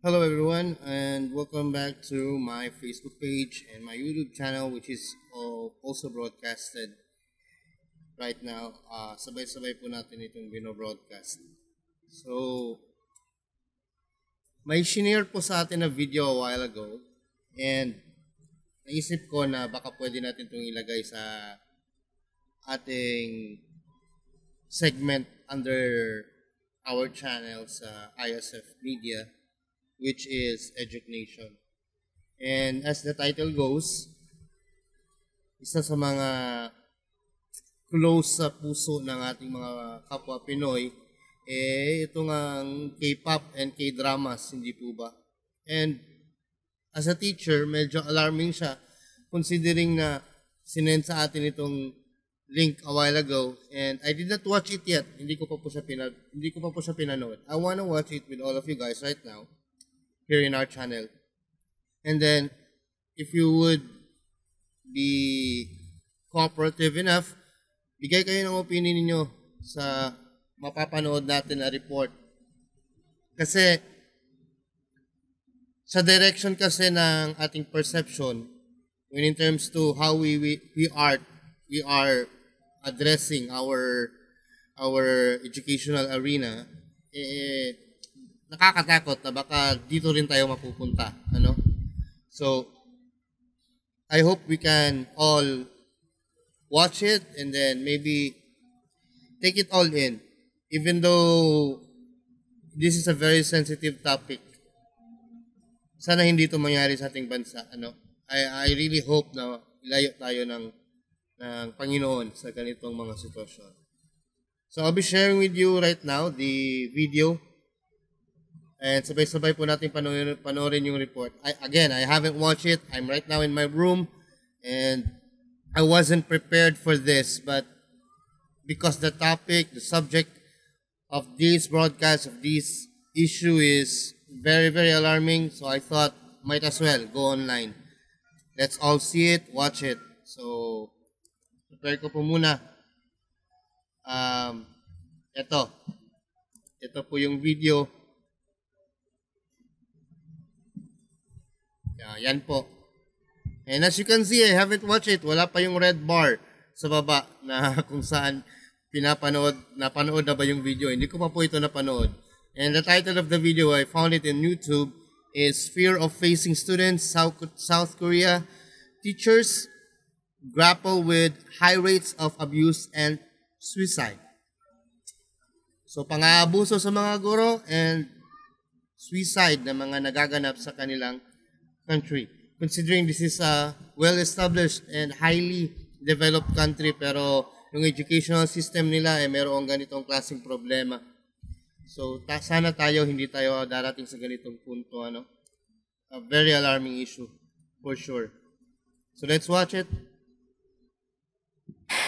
Hello everyone and welcome back to my Facebook page and my YouTube channel which is also broadcasted right now. Sabay-sabay po natin itong bino-broadcast. So, may shinare po sa atin na video a while ago and naisip ko na baka pwede natin itong ilagay sa ating segment under our channel sa ISF Media, which is Education. And as the title goes, isa sa mga close sa puso ng ating mga kapwa Pinoy, ito ang K-pop and K-dramas, hindi po ba? And as a teacher, medyo alarming siya considering na sinend sa atin itong link a while ago and I did not watch it yet. Hindi ko pa po siya pinanood. I wanna watch it with all of you guys right now here in our channel. And then, if you would be cooperative enough, bigay kayo ng opinion niyo sa mapapanood natin na report. Kasi, sa direction kasi ng ating perception, when in terms to how we are addressing our educational arena, nakakatakot na baka dito rin tayo mapupunta, ano? So, I hope we can all watch it and then maybe take it all in. Even though this is a very sensitive topic, sana hindi ito mangyari sa ating bansa, ano? I really hope na ilayo tayo ng Panginoon sa ganitong mga sitwasyon. So, I'll be sharing with you right now the video. And sabay-sabay po natin panoorin yung report. I haven't watched it. I'm right now in my room. And I wasn't prepared for this. But because the topic, the subject of this broadcast, of this issue is very, very alarming. So I thought, might as well go online. Let's all see it, watch it. So, prepare ko po muna. Ito po yung video. Yan po. And as you can see, I haven't watched it. Wala pa yung red bar sa baba na kung saan napanood na ba yung video. Hindi ko pa po ito napanood. And the title of the video, I found it in YouTube, is Fear of Facing Students, South Korea. Teachers grapple with high rates of abuse and suicide. So, pang-aabuso sa mga guro and suicide na mga nagaganap sa kanilang country. Considering this is a well-established and highly developed country pero yung educational system nila mayroong ganitong klaseng problema. So, sana hindi tayo darating sa ganitong punto, ano? A very alarming issue, for sure. So, let's watch it.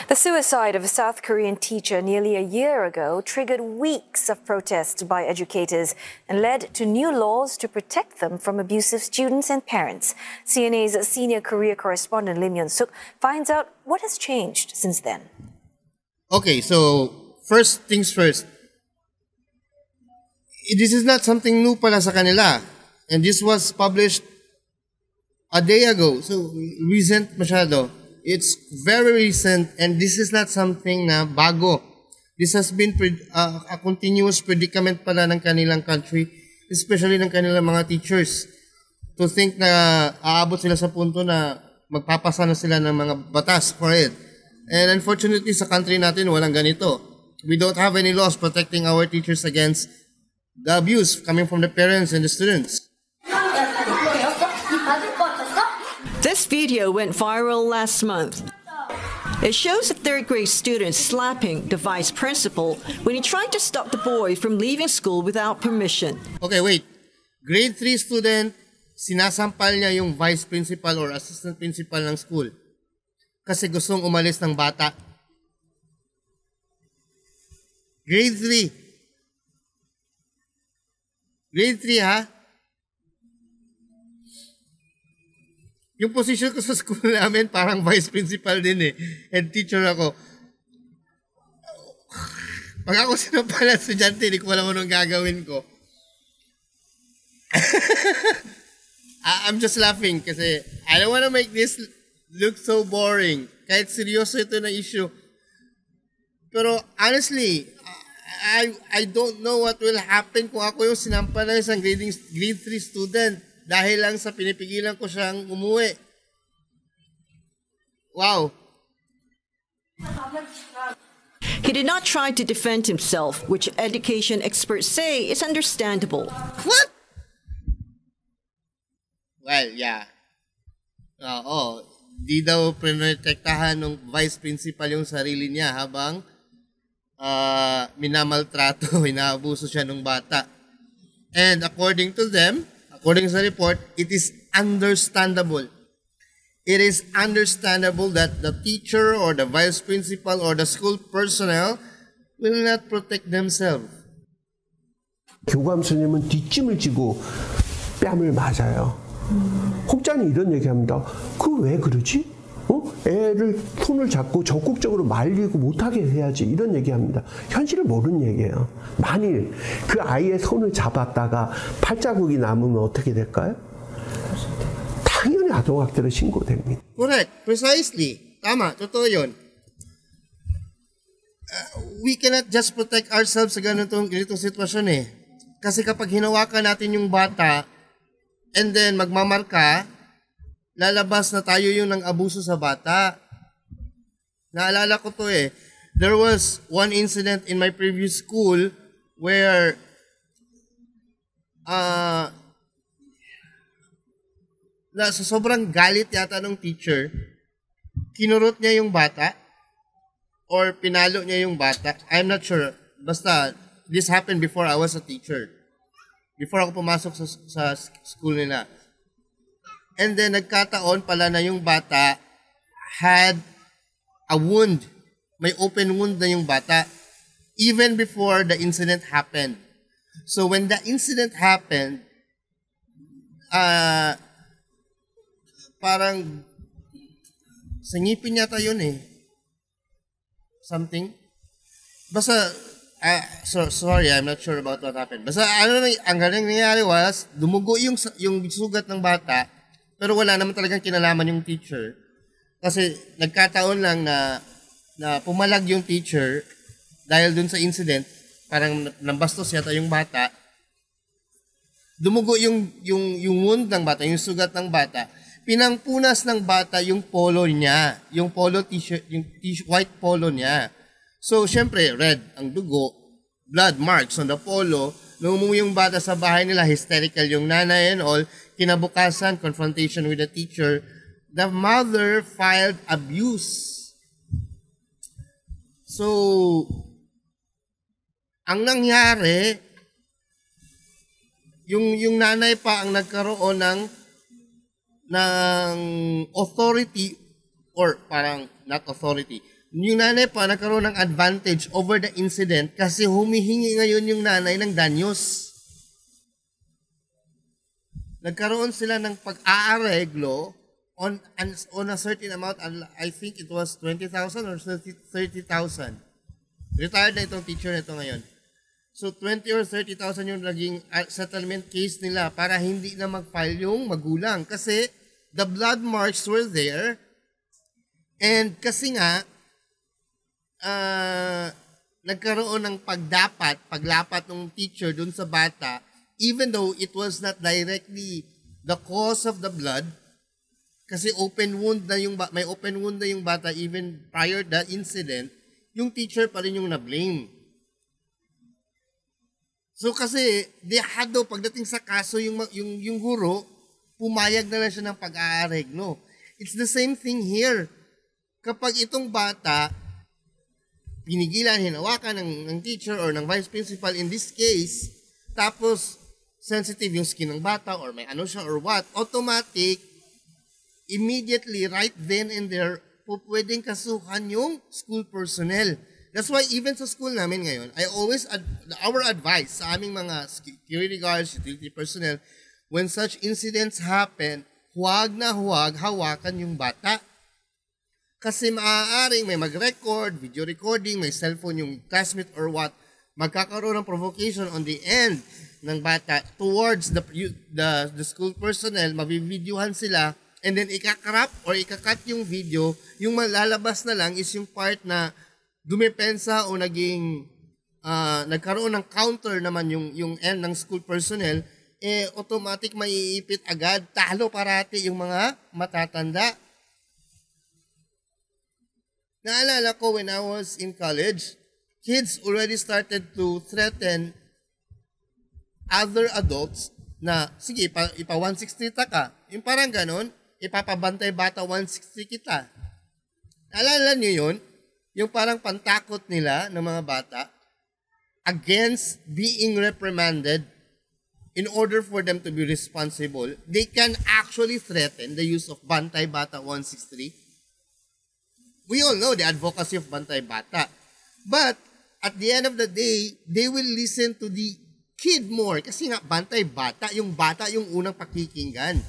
The suicide of a South Korean teacher nearly a year ago triggered weeks of protests by educators and led to new laws to protect them from abusive students and parents. CNA's senior Korea correspondent Lim Yun-suk finds out what has changed since then. Okay, so first things first. This is not something new pala sa kanila. And this was published a day ago. So, recent masyado. It's very recent and this is not something na bago. This has been a continuous predicament pala ng kanilang country, especially ng kanilang mga teachers. To think na aabot sila sa punto na magpapasa na sila ng mga batas for it. And unfortunately sa country natin walang ganito. We don't have any laws protecting our teachers against the abuse coming from the parents and the students. This video went viral last month. It shows a third-grade student slapping the vice principal when he tried to stop the boy from leaving school without permission. Okay, wait. Grade 3 student, sinasampal niya yung vice principal or assistant principal ng school kasi gustong umalis ng bata. Grade 3. Grade 3, ha? Yung position ko sa school namin, parang vice principal din eh. Head teacher ako. Pag ako sinampal na estudyante, hindi ko alam anong gagawin ko. I'm just laughing kasi I don't want to make this look so boring. Kahit seryoso ito na issue. Pero honestly, I don't know what will happen kung ako yung sinampa ng isang grade 3 student dahil lang sa pinipigilan ko siyang umuwi. Wow. He did not try to defend himself, which education experts say is understandable. What? Well, yeah. Oo. Di daw prinotektahan ng vice principal yung sarili niya habang minamaltrato, inaabuso siya ng bata. And according to them, according sa report, it is understandable. It is understandable that the teacher or the vice principal or the school personnel will not protect themselves. 교감 선생님은 뒷짐을 지고 뺨을 맞아요. 혹자는 이런 얘기합니다. 그 왜 그러지? 애를 손을 잡고 적극적으로 말리고 못하게 해야지 이런 얘기합니다. 현실을 모르는 얘기예요. 만일 그 아이의 손을 잡았다가 팔자국이 남으면 어떻게 될까요? 당연히 아동학대로 신고됩니다. Correct. Precisely. Tama. Totoo yun. We cannot just protect ourselves sa ganitong sitwasyon eh. Kasi kapag hinawakan natin yung bata and then magmamarka, lalabas na tayo yung nang-abuso sa bata. Naalala ko to eh. There was one incident in my previous school where sa sobrang galit yata ng teacher, kinurot niya yung bata or pinalo niya yung bata. I'm not sure. Basta, this happened before I was a teacher. Before ako pumasok sa school nila. And then, nagkataon pala na yung bata had a wound. May open wound na yung bata. Even before the incident happened. So, when the incident happened, parang sa ngipin yata yun eh. Something. Basta, sorry, I'm not sure about what happened. Basta, ang nangyari was, dumugo yung sugat ng bata, pero wala naman talagang kinalaman yung teacher. Kasi nagkataon lang na pumalag yung teacher dahil dun sa incident, parang nambastos yata yung bata. Dumugo yung wound ng bata, yung sugat ng bata. Pinangpunas ng bata yung polo niya, yung polo t-shirt, yung white polo niya. So, syempre, red ang dugo, blood marks on the polo. Nung umuwi yung bata sa bahay nila, hysterical yung nanay and all, kinabukasan, confrontation with the teacher, the mother filed abuse. So, ang nangyari, yung nanay pa ang nagkaroon ng authority, or parang not authority, yung nanay pa nagkaroon ng advantage over the incident kasi humihingi ngayon yung nanay ng danyos. Nagkaroon sila ng pag-aareglo on a certain amount, I think it was 20,000 or 30,000. Retired na itong teacher na ito ngayon. So 20 or 30,000 yung naging settlement case nila para hindi na mag-file yung magulang kasi the blood marks were there and kasi nga nagkaroon ng paglapat ng teacher dun sa bata even though it was not directly the cause of the blood kasi may open wound na yung bata even prior to the incident, yung teacher pa rin yung na-blame. So kasi pagdating sa kaso yung guro, pumayag na lang siya ng pag-aareglo. It's the same thing here. Kapag itong bata pinigilan, hinawakan ng teacher or ng vice principal in this case, tapos sensitive yung skin ng bata or may ano siya or what, automatic, immediately right then and there, pwedeng kasuhan yung school personnel. That's why even sa school namin ngayon, our advice sa aming mga security guards, utility personnel, when such incidents happen, huwag na huwag hawakan yung bata. Kasi maaaring may mag-record, video recording, may cellphone yung classmate or what, magkakaroon ng provocation on the end. ng bata towards the school personnel, mabivideohan sila, and then ikakrap or ikakat yung video, yung malalabas na lang is yung part na dumepensa o nagkaroon ng counter naman yung end ng school personnel, automatic maiipit agad, talo parati yung mga matatanda. Naalala ko when I was in college, kids already started to threaten other adults na, sige, ipa 160 ka. Yung parang ganon, ipapabantay bata 160 kita. Naalala niyo yun? Yung parang pantakot nila ng mga bata against being reprimanded in order for them to be responsible. They can actually threaten the use of Bantay Bata 163. We all know the advocacy of Bantay Bata. But at the end of the day, they will listen to the kid more. Kasi nga, Bantay Bata, yung bata yung unang pakikinggan.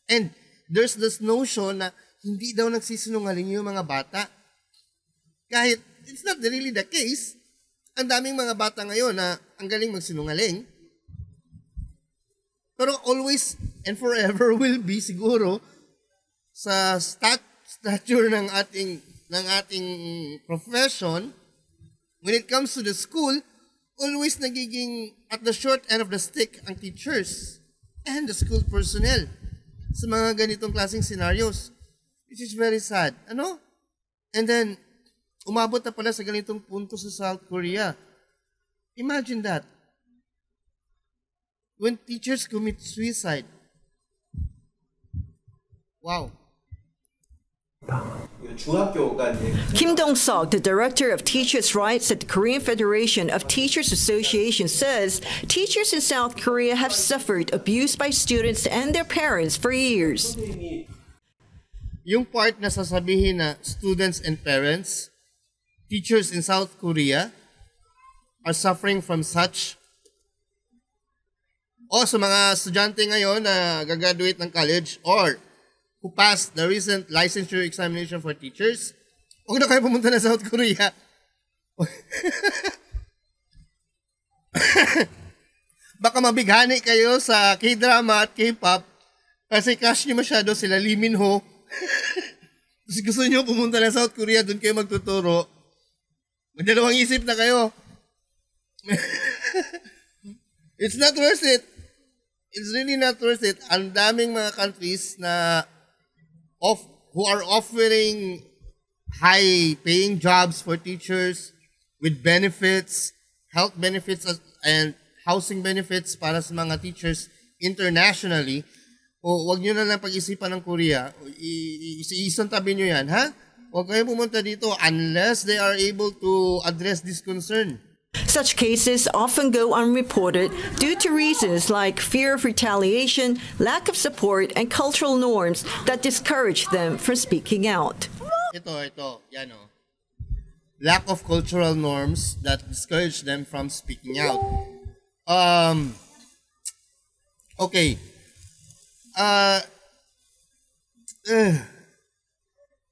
And there's this notion na hindi daw nagsisinungaling yung mga bata. Kahit it's not really the case. Ang daming mga bata ngayon na ang galing magsinungaling. Pero always and forever will be siguro sa stature ng ating profession, when it comes to the school, always nagiging at the short end of the stick ang teachers and the school personnel sa mga ganitong klaseng scenarios, which is very sad. Ano? And then, umabot na pala sa ganitong punto sa South Korea. Imagine that. When teachers commit suicide. Wow. Kim Dong-sok, the director of teachers' rights at the Korean Federation of Teachers Association, says teachers in South Korea have suffered abuse by students and their parents for years. Yung part na sasabihin na students and parents, teachers in South Korea are suffering from such. O sa mga estudyante ngayon na gagraduate ng college or who passed the recent licensure examination for teachers, huwag na kayo pumunta na South Korea. Baka mabighani kayo sa K-drama at K-pop kasi cash nyo masyado sila Lee Min-ho. Kasi gusto nyo pumunta na South Korea, doon kayo magtuturo. Magdalawang isip na kayo. It's not worth it. It's really not worth it. Ang daming mga countries na who are offering high-paying jobs for teachers with benefits, health benefits, and housing benefits para sa mga teachers internationally. O wag nyo na lang pag-isipan ng Korea. Isang tabi nyo yan, ha? Huwag kayo pumunta dito unless they are able to address this concern. Such cases often go unreported due to reasons like fear of retaliation, lack of support, and cultural norms that discourage them from speaking out. Ito, yan o. Lack of cultural norms that discourage them from speaking out. Okay.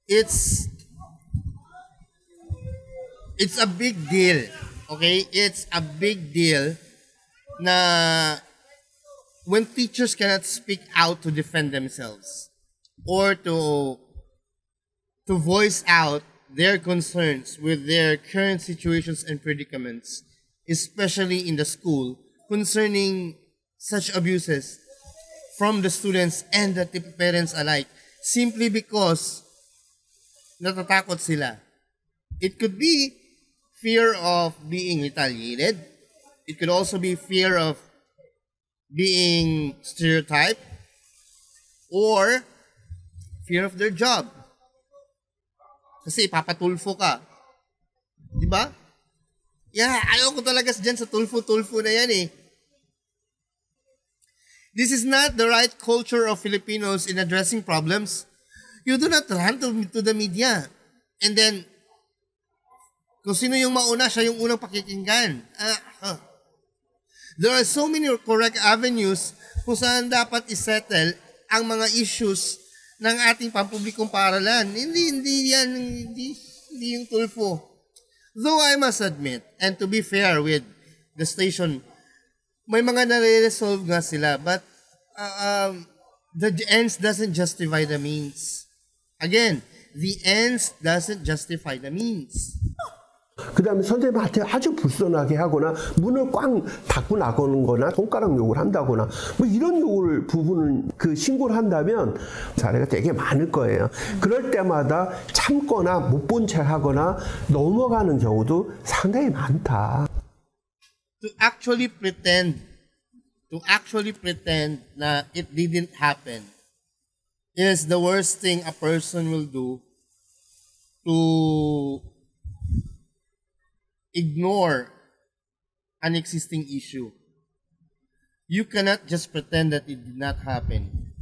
It's a big deal. Okay? It's a big deal na when teachers cannot speak out to defend themselves or to voice out their concerns with their current situations and predicaments, especially in the school, concerning such abuses from the students and the parents alike, simply because natatakot sila. It could be fear of being retaliated. It could also be fear of being stereotyped or fear of their job. Kasi ipapatulfo ka. Diba? Yeah, ayaw ko talaga dyan sa tulfo-tulfo na yan eh. This is not the right culture of Filipinos in addressing problems. You do not run to the media. And then, kung sino yung mauna, siya yung unang pakikinggan. There are so many correct avenues kung saan dapat isettle ang mga issues ng ating pampublikong paaralan. Hindi yung tulfo. Though I must admit, and to be fair with the station, may mga nare-resolve nga sila, but the ends doesn't justify the means. Again, the ends doesn't justify the means. 그 다음에 선생님한테 아주 불손하게 하거나 문을 꽝 닫고 나가는 거나 손가락 욕을 한다거나 뭐 이런 욕을 부분을 신고를 한다면 사례가 되게 많을 거예요. 그럴 때마다 참거나 못 본 채 하거나 넘어가는 경우도 상당히 많다. To actually pretend na it didn't happen is the worst thing a person will do to ignore an existing issue. You cannot just pretend that it did not happen.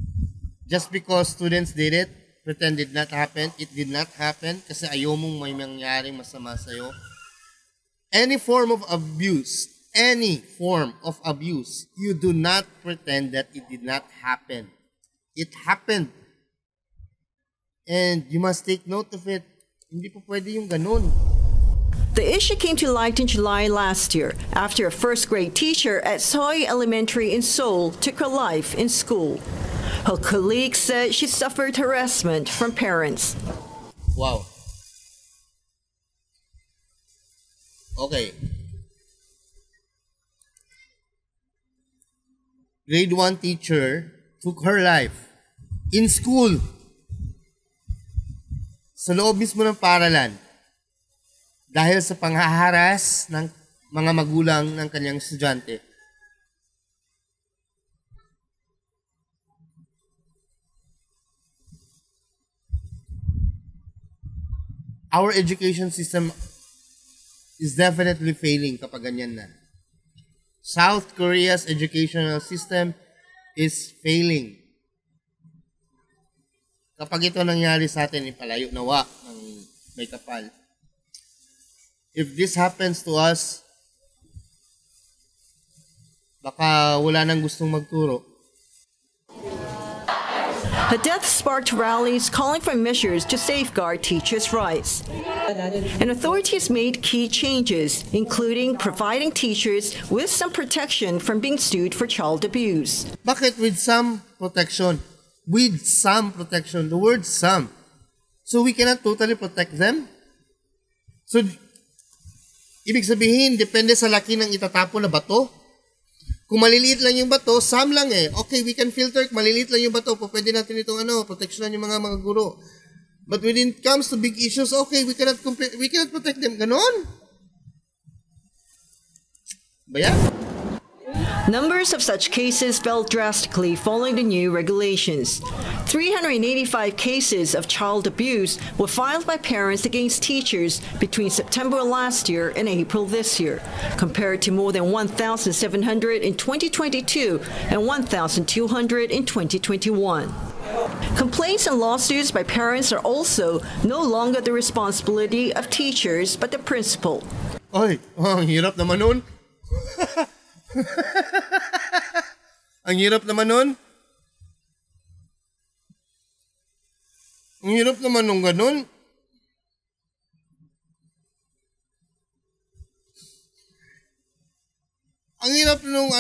Just because students did it, pretend it did not happen, it did not happen kasi ayaw mong may mangyaring masama sa'yo. Any form of abuse, you do not pretend that it did not happen. It happened. And you must take note of it. Hindi po pwede yung ganun. The issue came to light in July last year after a first-grade teacher at Soi Elementary in Seoul took her life in school. Her colleagues said she suffered harassment from parents. Wow. Okay. Grade 1 teacher took her life in school. Sa loob mismo ng paaralan. Dahil sa panghaharas ng mga magulang ng kanyang estudyante. Our education system is definitely failing kapag ganyan na. South Korea's educational system is failing. Kapag ito nangyari sa atin, ipalayo nawa ng may kapal. If this happens to us, baka wala nang gustong magturo. Her death sparked rallies calling for measures to safeguard teachers' rights. And authorities made key changes, including providing teachers with some protection from being sued for child abuse. Bakit with some protection? With some protection. The word some. So we cannot totally protect them? So, ibig sabihin, depende sa laki ng itatapon na bato. Kung maliliit lang yung bato, some lang eh. Okay, we can filter. Maliliit lang yung bato. Pwede natin itong proteksyonan yung mga guro. But when it comes to big issues, okay, we cannot protect them. Ganon? Ba yan? Numbers of such cases fell drastically following the new regulations. 385 cases of child abuse were filed by parents against teachers between September last year and April this year, compared to more than 1,700 in 2022 and 1,200 in 2021. Complaints and lawsuits by parents are also no longer the responsibility of teachers but the principal. Ay, ang hirap naman nun. Ang hirap naman nun. Ang hirap naman nung ganun. Ang hirap nung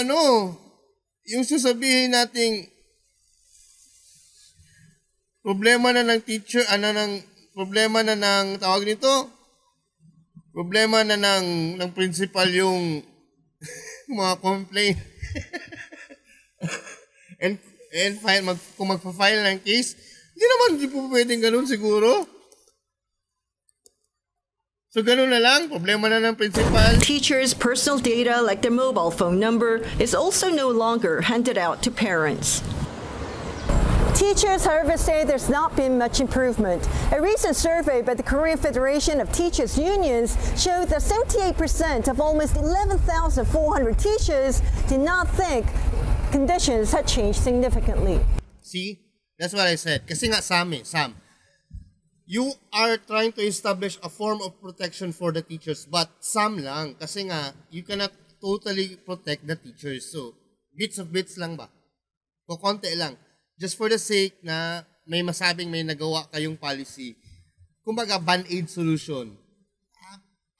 yung sasabihin nating problema na ng teacher, problema na ng tawag nito, problema na ng principal yung mga complaint. and kung magpa-file ng case, hindi po pwedeng ganun siguro. So ganun na lang, problema na ng principal. Teachers' personal data like their mobile phone number is also no longer handed out to parents. Teachers, however, say there's not been much improvement. A recent survey by the Korean Federation of Teachers Unions showed that 78% of almost 11,400 teachers did not think conditions had changed significantly. See? That's what I said. Kasi nga Sam, you are trying to establish a form of protection for the teachers, but some lang. Kasi nga, you cannot totally protect the teachers. So, bits lang ba? Konti lang. Just for the sake na may masabing may nagawa kayong policy. Kumbaga, band-aid solution.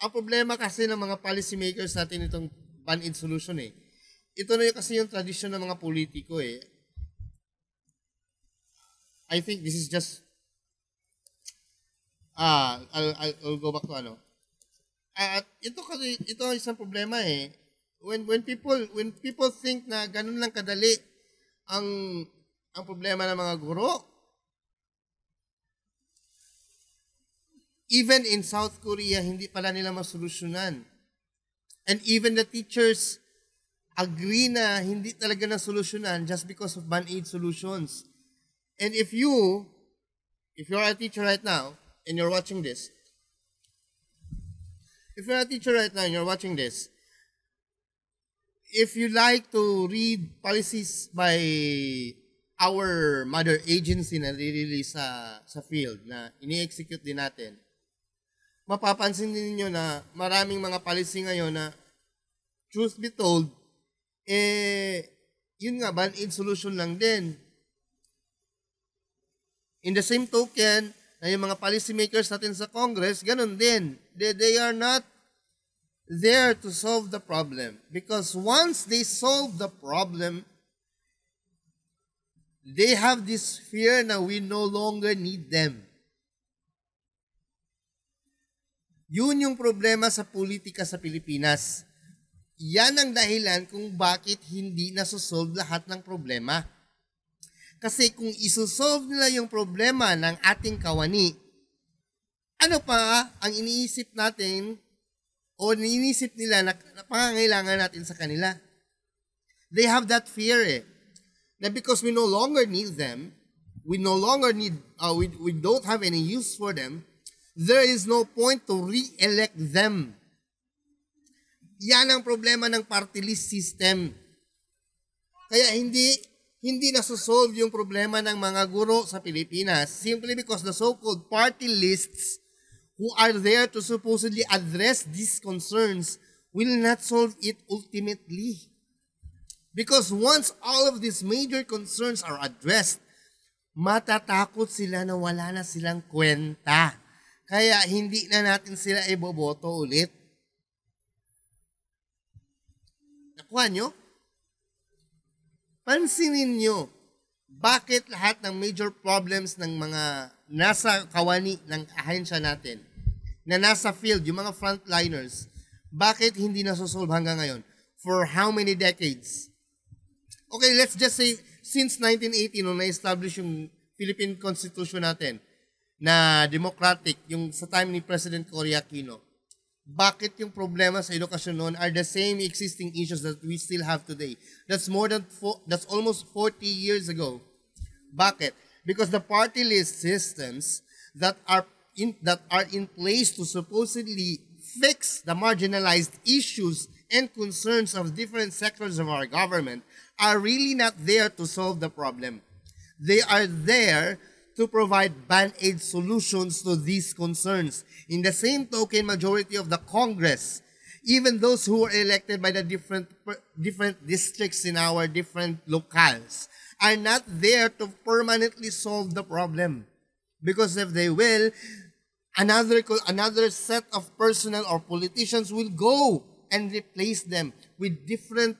Ang problema kasi ng mga policy makers natin itong band-aid solution eh. ito na yung kasi yung tradisyon ng mga politiko eh. I think this is just I'll go back to ano. At ito kasi ito isang problema eh. When people think na ganun lang kadali ang problema ng mga guro. Even in South Korea, hindi pala nila masolusyonan. And even the teachers agree na hindi talaga na solusyonan just because of band-aid solutions. And if you're a teacher right now and you're watching this, if you like to read policies by our mother agency na nililili sa field na ini-execute din natin, mapapansin din niyo na maraming mga policy ngayon na, truth be told, yun nga, band-aid solution lang din. In the same token, na yung mga policy makers natin sa Congress, ganun din. They are not there to solve the problem. Because once they solve the problem, they have this fear na we no longer need them. Yun yung problema sa politika sa Pilipinas. Yan ang dahilan kung bakit hindi nasosolve lahat ng problema. Kasi kung isosolve nila yung problema ng ating kawani, ano pa ang iniisip natin o iniisip nila na pangangailangan natin sa kanila? They have that fear eh. Na because we no longer need them, we don't have any use for them, there is no point to re-elect them. Yan ang problema ng party list system. Kaya hindi nasosolve yung problema ng mga guro sa Pilipinas simply because the so-called party lists who are there to supposedly address these concerns will not solve it ultimately. Because once all of these major concerns are addressed, matatakot sila na wala na silang kwenta. Kaya hindi na natin sila iboboto ulit. Nakuha nyo? Pansinin nyo, bakit lahat ng major problems ng mga nasa kawani ng ahensya natin, na nasa field, yung mga frontliners, bakit hindi nasosolve hanggang ngayon? For how many decades? Okay, let's just say, since 1980, nung na-establish yung Philippine Constitution natin, na democratic, yung sa time ni President Cory Aquino, bakit yung problema sa edukasyon noon are the same existing issues that we still have today? That's almost 40 years ago. Bakit? Because the party list systems that are in place to supposedly fix the marginalized issues and concerns of different sectors of our government are really not there to solve the problem. They are there to provide band-aid solutions to these concerns. In the same token, majority of the Congress, even those who were elected by the different districts in our different locales, are not there to permanently solve the problem. Because if they will, another set of personnel or politicians will go and replace them with different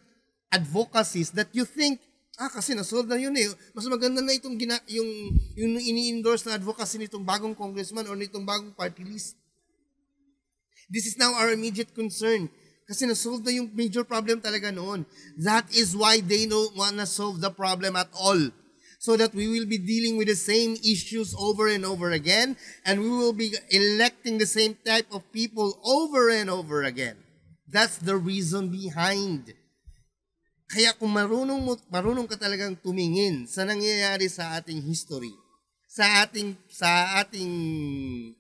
advocacies that you think, kasi nasolve na yun eh. Mas maganda na itong yung ini-endorse na advocacy nitong bagong congressman or nitong bagong party list. This is now our immediate concern. Kasi nasolve na yung major problem talaga noon. That is why they don't want to solve the problem at all. So that we will be dealing with the same issues over and over again, and we will be electing the same type of people over and over again. That's the reason behind. Kaya kung marunong ka talagang tumingin sa nangyayari sa ating history, sa ating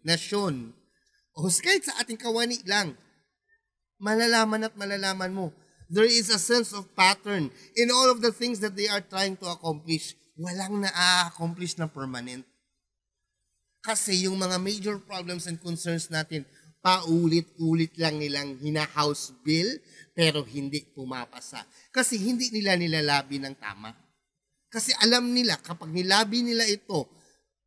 nasyon, o kahit sa ating kawani lang, malalaman mo. There is a sense of pattern in all of the things that they are trying to accomplish. Walang na-accomplish na permanent. Kasi yung mga major problems and concerns natin, paulit-ulit lang nilang hina-house bill, pero hindi pumapasa. Kasi hindi nila nilalabi ng tama. Kasi alam nila, kapag nilabi nila ito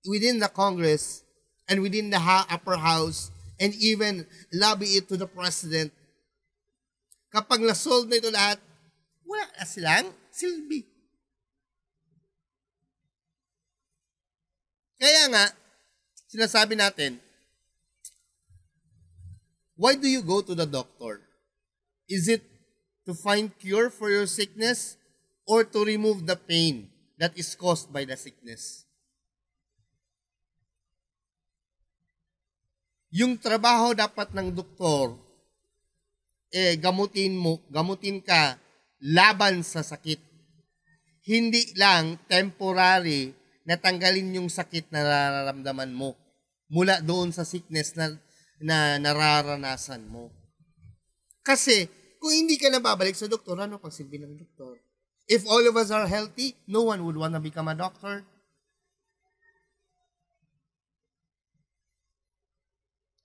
within the Congress and within the upper house and even lobby it to the President, kapag na-solve na ito lahat, wala na silang silbi. Kaya nga, sinasabi natin, why do you go to the doctor? Is it to find cure for your sickness or to remove the pain that is caused by the sickness? Yung trabaho dapat ng doktor, gamutin ka laban sa sakit. Hindi lang temporary na tanggalin yung sakit na nararamdaman mo mula doon sa sickness na nararanasan mo. Kasi, kung hindi ka na babalik sa doktor, ano pang silbi ng doktor? If all of us are healthy, no one would want to become a doctor.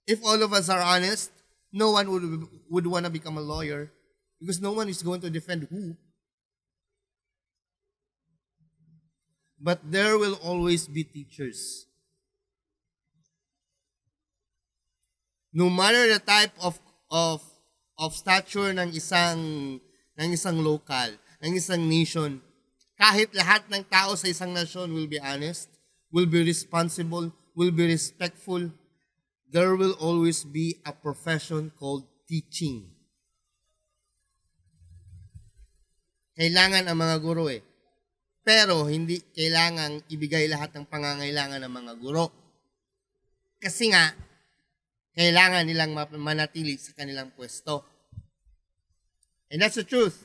If all of us are honest, no one would want to become a lawyer because no one is going to defend who. But there will always be teachers. No matter the type of stature ng isang local, ng isang nation, kahit lahat ng tao sa isang nation will be honest, will be responsible, will be respectful, there will always be a profession called teaching. Kailangan ang mga guro Pero hindi kailangang ibigay lahat ng pangangailangan ng mga guro. Kasi nga, kailangan nilang manatili sa kanilang pwesto. And that's the truth.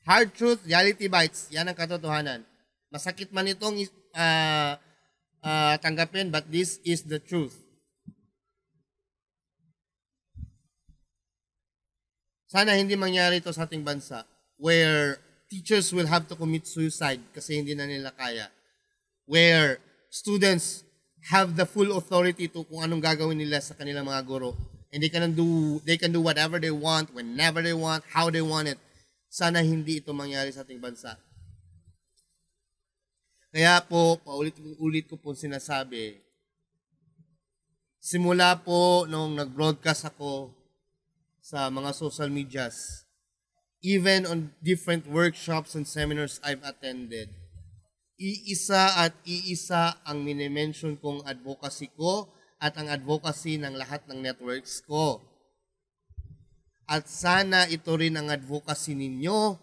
Hard truth, reality bites. Yan ang katotohanan. Masakit man itong tanggapin, but this is the truth. Sana hindi mangyari ito sa ating bansa where teachers will have to commit suicide kasi hindi na nila kaya. Where students have the full authority to kung anong gagawin nila sa kanilang mga guro. And they can do whatever they want, whenever they want, how they want it. Sana hindi ito mangyari sa ating bansa. Kaya po, paulit-ulit ko po sinasabi, simula po nung nag-broadcast ako sa mga social medias, even on different workshops and seminars I've attended, iisa ang minimension kong advocacy ko at ang advocacy ng lahat ng networks ko. At sana ito rin ang advocacy ninyo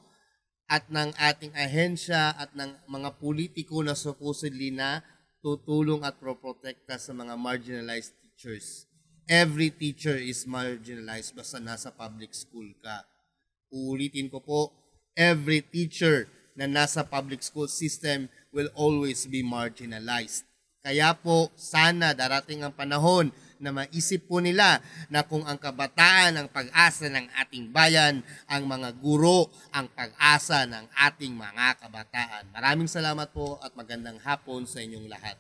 at ng ating ahensya at ng mga politiko na supposedly na tutulong at proprotekta sa mga marginalized teachers. Every teacher is marginalized basta nasa public school ka. Uulitin ko po, every teacher na nasa public school system will always be marginalized. Kaya po, sana darating ang panahon na maisip po nila na kung ang kabataan ang pag-asa ng ating bayan, ang mga guro ang pag-asa ng ating mga kabataan. Maraming salamat po at magandang hapon sa inyong lahat.